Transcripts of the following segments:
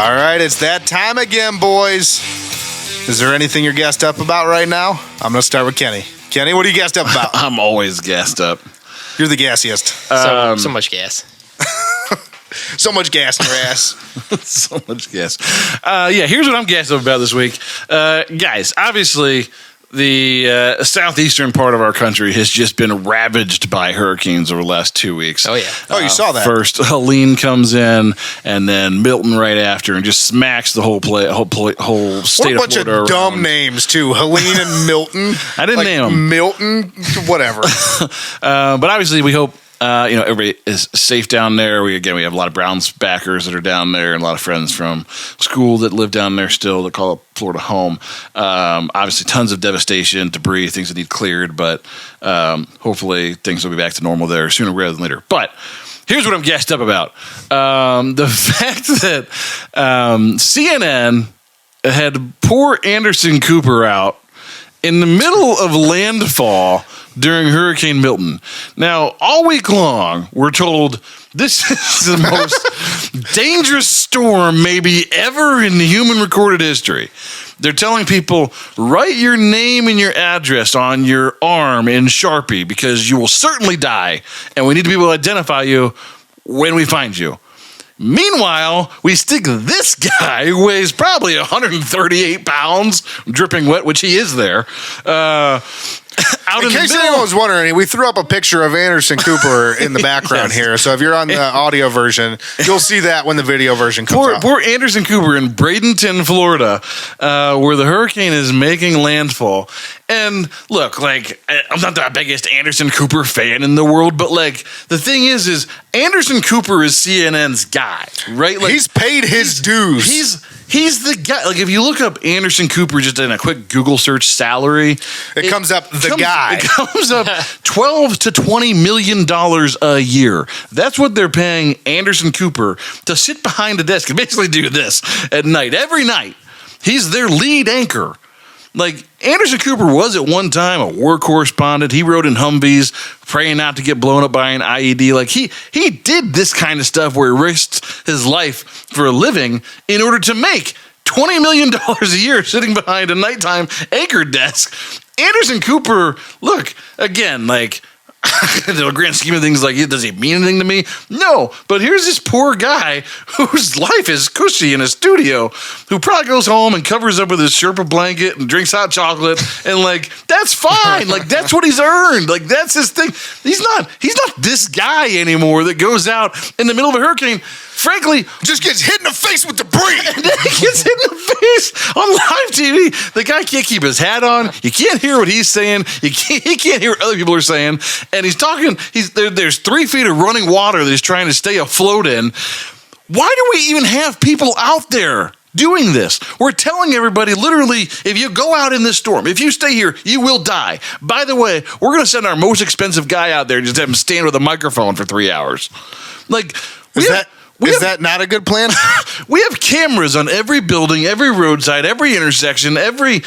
All right, it's that time again, boys. Is there anything you're gassed up about right now? I'm going to start with Kenny. Kenny, what are you gassed up about? I'm always gassed up. You're the gassiest. So much gas. So much gas in your ass. So much gas. Here's what I'm gassed up about this week. Guys, obviously, the southeastern part of our country has just been ravaged by hurricanes over the last 2 weeks. Oh, yeah. You saw that. First, Helene comes in, and then Milton right after, and just smacks the whole state of Florida. What a bunch of dumb names, too. Helene and Milton. I didn't name them. Milton, whatever. But obviously, we hope everybody is safe down there. We have a lot of Browns backers that are down there, and a lot of friends from school that live down there still that call Florida home. Obviously, tons of devastation, debris, things that need cleared, but hopefully things will be back to normal there sooner rather than later. But here's what I'm gassed up about. The fact that CNN had poor Anderson Cooper out in the middle of landfall during Hurricane Milton. Now, all week long, we're told this is the most dangerous storm maybe ever in human recorded history. They're telling people, write your name and your address on your arm in Sharpie because you will certainly die, and we need to be able to identify you when we find you. Meanwhile, we stick this guy who weighs probably 138 pounds, dripping wet, which he is there, out in case anyone was wondering, we threw up a picture of Anderson Cooper in the background here. So if you're on the audio version, you'll see that when the video version comes out. Poor Anderson Cooper in Bradenton, Florida, where the hurricane is making landfall. And look, like, I'm not the biggest Anderson Cooper fan in the world, but like the thing is Anderson Cooper is CNN's guy, right? Like, he's paid his dues. He's the guy. Like, if you look up Anderson Cooper just in a quick Google search salary, it comes up the guy. It comes up $12 to $20 million a year. That's what they're paying Anderson Cooper to sit behind a desk and basically do this at night. Every night, he's their lead anchor. Like, Anderson Cooper was at one time a war correspondent. He rode in Humvees, praying not to get blown up by an IED. Like, he did this kind of stuff where he risked his life for a living in order to make $20 million a year sitting behind a nighttime anchor desk. Anderson Cooper, look, again, like, in the grand scheme of things, like, does he mean anything to me? No, but here's this poor guy whose life is cushy in a studio, who probably goes home and covers up with his Sherpa blanket and drinks hot chocolate, and like, that's fine. Like, that's what he's earned. Like, that's his thing. He's not this guy anymore that goes out in the middle of a hurricane. Frankly, just gets hit in the face with debris. And then he gets hit in the face on live TV. The guy can't keep his hat on. You can't hear what he's saying. He can't hear what other people are saying. And he's talking. There's 3 feet of running water that he's trying to stay afloat in. Why do we even have people out there doing this? We're telling everybody, literally, if you go out in this storm, if you stay here, you will die. By the way, we're going to send our most expensive guy out there and just have him stand with a microphone for 3 hours. Like, Is that not a good plan? We have cameras on every building, every roadside, every intersection, everywhere.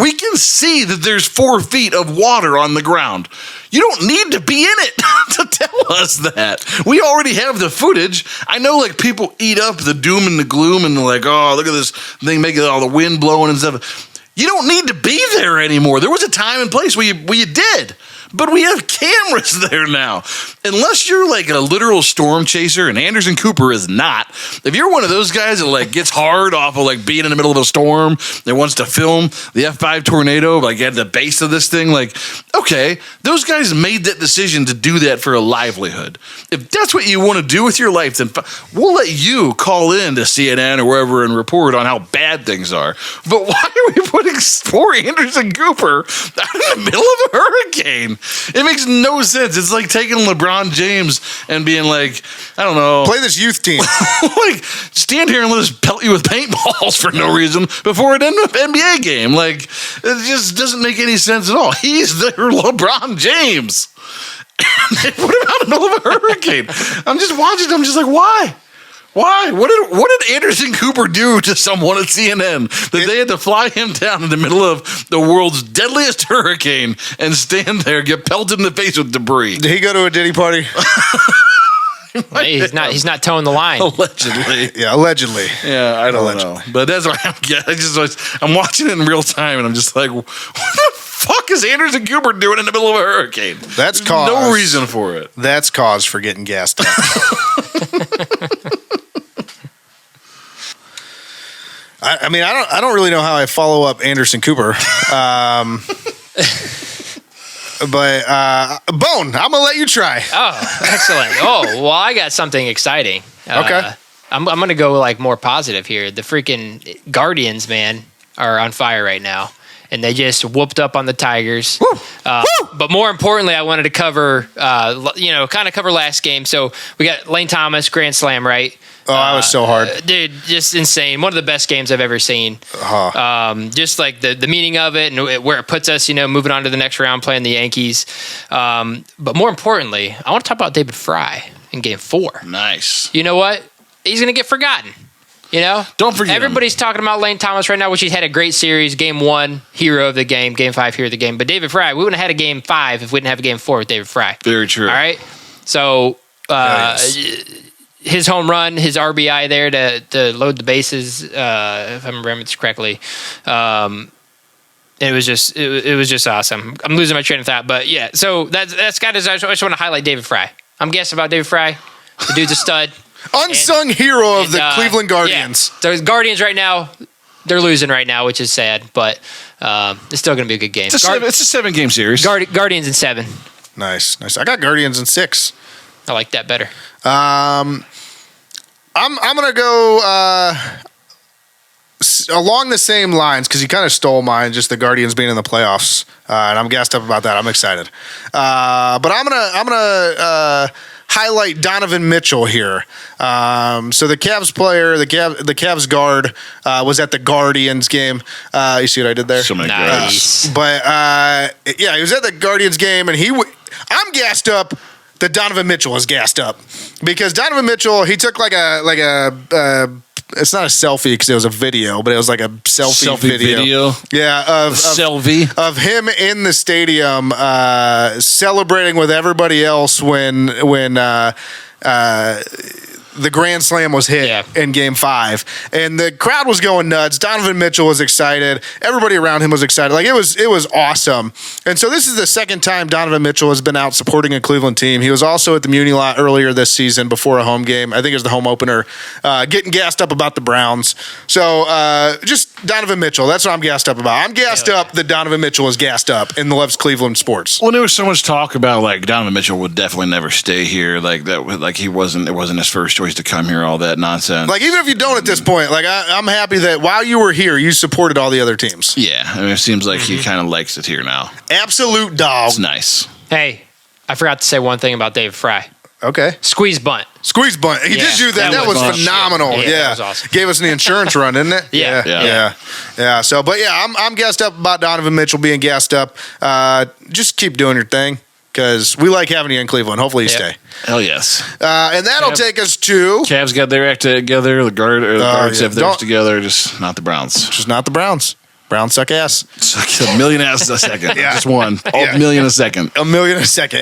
We can see that there's 4 feet of water on the ground. You don't need to be in it to tell us that. We already have the footage. I know, like, people eat up the doom and the gloom and they're like, oh, look at this thing making all the wind blowing and stuff. You don't need to be there anymore. There was a time and place where you did. But we have cameras there now. Unless you're like a literal storm chaser, and Anderson Cooper is not. If you're one of those guys that like gets hard off of like being in the middle of a storm that wants to film the F5 tornado like at the base of this thing, like, okay, those guys made that decision to do that for a livelihood. If that's what you want to do with your life, then we'll let you call in to CNN or wherever and report on how bad things are. But why are we putting poor Anderson Cooper out in the middle of a hurricane? It makes no sense. It's like taking LeBron James and being like, I don't know, play this youth team. Like, stand here and let us pelt you with paintballs for no reason before an NBA game. Like, it just doesn't make any sense at all. He's their LeBron James. And they put him out in the middle of a hurricane. I'm just watching. I'm just like, why? Why? What did Anderson Cooper do to someone at CNN that they had to fly him down in the middle of the world's deadliest hurricane and stand there, get pelted in the face with debris? Did he go to a Diddy party? He's not towing the line. Allegedly. Yeah, allegedly. Yeah, I don't Allegedly. know. But that's what I'm watching it in real time, and I'm just like, what the fuck is Anderson Cooper doing in the middle of a hurricane? That's There's cause. no reason for it. That's cause for getting gassed up. I mean, I don't really know how I follow up Anderson Cooper. But Bone, I'm gonna let you try. Oh, excellent. Oh, well, I got something exciting. Okay. I'm gonna go like more positive here. The freaking Guardians, man, are on fire right now, and they just whooped up on the Tigers. But more importantly, I wanted to cover, cover last game. So we got Lane Thomas grand slam, right? Oh, that was so hard. Dude, just insane. One of the best games I've ever seen. Just like the meaning of it and where it puts us, moving on to the next round, playing the Yankees. But more importantly, I want to talk about David Fry in Game 4. Nice. You know what? He's going to get forgotten. Don't forget Everybody's talking about Lane Thomas right now, which he's had a great series. Game 1, hero of the game. Game 5, hero of the game. But David Fry, we wouldn't have had a Game 5 if we didn't have a Game 4 with David Fry. Very true. All right? So, his home run, his RBI there to load the bases, if I remember this correctly. It was just awesome. I'm losing my train of thought, but yeah. So that's got. I just want to highlight David Fry. I'm guessing about David Fry. The dude's a stud. Unsung hero of the Cleveland Guardians. Yeah. So the Guardians right now, they're losing right now, which is sad, but it's still going to be a good game. It's a 7-game series. Guardians in 7. Nice. I got Guardians in 6. I like that better. I'm gonna go along the same lines because you kind of stole mine. Just the Guardians being in the playoffs, and I'm gassed up about that. I'm excited. But I'm gonna highlight Donovan Mitchell here. So the Cavs player, the Cavs guard, was at the Guardians game. You see what I did there? So many Nice. But yeah, he was at the Guardians game, and I'm gassed up that Donovan Mitchell is gassed up because Donovan Mitchell, he took like a it's not a selfie because it was a video, but it was like a selfie video. Yeah, selfie of him in the stadium celebrating with everybody else when the grand slam was hit in Game 5, and the crowd was going nuts. Donovan Mitchell was excited. Everybody around him was excited. Like it was awesome. And so this is the second time Donovan Mitchell has been out supporting a Cleveland team. He was also at the Muni Lot earlier this season before a home game. I think it was the home opener, getting gassed up about the Browns. So just Donovan Mitchell. That's what I'm gassed up about. I'm gassed up that Donovan Mitchell is gassed up and loves Cleveland sports. Well, there was so much talk about like Donovan Mitchell would definitely never stay here. Like that, like it wasn't his first choice to come here. All that nonsense. Like even if you don't at this point, like I'm happy that while you were here, you supported all the other teams. Yeah, I mean, it seems like he kind of likes it here now. Absolute dog. It's nice. Hey, I forgot to say one thing about David Fry. Okay. Squeeze bunt. Squeeze bunt. He did do that. That was phenomenal. Yeah. That was awesome. Gave us an insurance run, didn't it? Yeah. So, but yeah, I'm gassed up about Donovan Mitchell being gassed up. Just keep doing your thing because we like having you in Cleveland. Hopefully you stay. Hell yes. And that'll take us to Cavs got their act together. The Guards have theirs together. Just not the Browns. Just not the Browns. Browns suck ass. Suck a million asses a second. Yeah. Just one. A million a second. A million a second.